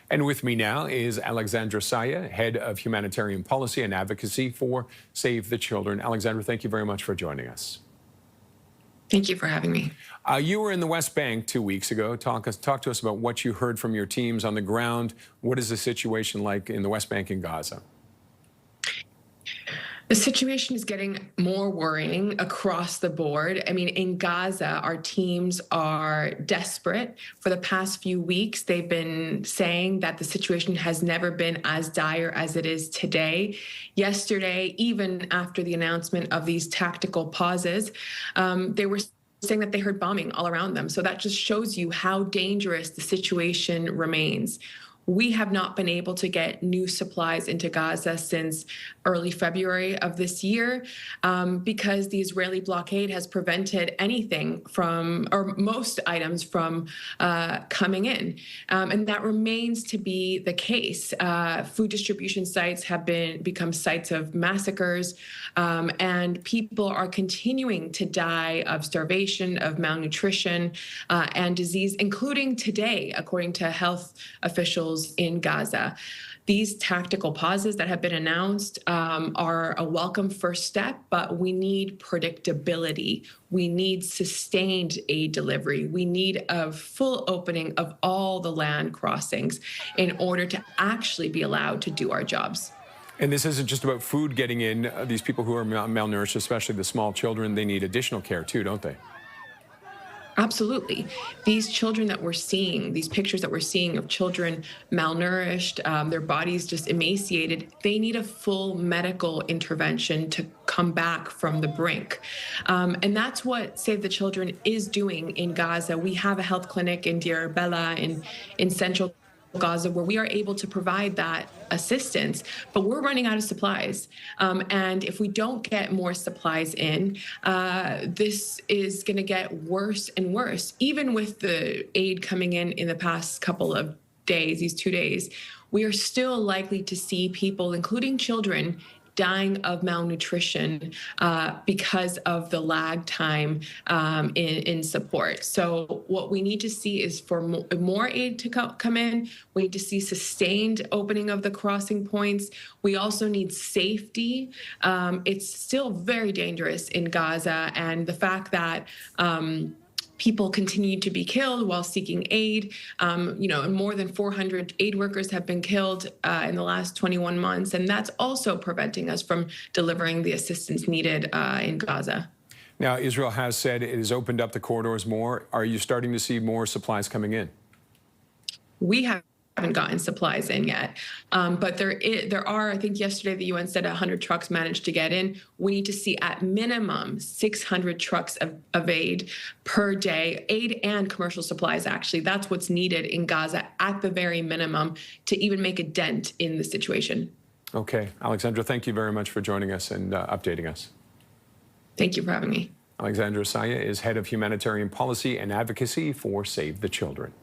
And with me now is Alexandra Saieh, Head of Humanitarian Policy and Advocacy for Save the Children. Alexandra, thank you very much for joining us. Thank you for having me. You were in the West Bank 2 weeks ago. Talk to us about what you heard from your teams on the ground. What is the situation like in the West Bank and Gaza? The situation is getting more worrying across the board. I mean, in Gaza, our teams are desperate. For the past few weeks, they've been saying that the situation has never been as dire as it is today. Yesterday, even after the announcement of these tactical pauses, they were saying that they heard bombing all around them. So that just shows you how dangerous the situation remains. We have not been able to get new supplies into Gaza since early February of this year because the Israeli blockade has prevented anything from, or most items from coming in. And that remains to be the case. Food distribution sites have become sites of massacres, and people are continuing to die of starvation, of malnutrition, and disease, including today, according to health officials in Gaza. These tactical pauses that have been announced are a welcome first step, but we need predictability. We need sustained aid delivery. We need a full opening of all the land crossings in order to actually be allowed to do our jobs. And this isn't just about food getting in. These people who are malnourished, especially the small children, they need additional care too, don't they? Absolutely. These children that we're seeing, these pictures that we're seeing of children malnourished, their bodies just emaciated, they need a full medical intervention to come back from the brink. And that's what Save the Children is doing in Gaza. We have a health clinic in Deir Bella in central Gaza where we are able to provide that assistance, but we're running out of supplies. And if we don't get more supplies in, this is going to get worse and worse. Even with the aid coming in the past couple of days, these 2 days, we are still likely to see people, including children, dying of malnutrition because of the lag time in support. So what we need to see is for more aid to come in. We need to see sustained opening of the crossing points. We also need safety. It's still very dangerous in Gaza, and the fact that people continue to be killed while seeking aid. And more than 400 aid workers have been killed in the last 21 months, and that's also preventing us from delivering the assistance needed in Gaza. Now, Israel has said it has opened up the corridors more. Are you starting to see more supplies coming in? We haven't gotten supplies in yet. But there are, I think yesterday the UN said 100 trucks managed to get in. We need to see at minimum 600 trucks of aid per day, aid and commercial supplies, actually. That's what's needed in Gaza at the very minimum to even make a dent in the situation. Okay. Alexandra, thank you very much for joining us and updating us. Thank you for having me. Alexandra Saieh is Head of Humanitarian Policy and Advocacy for Save the Children.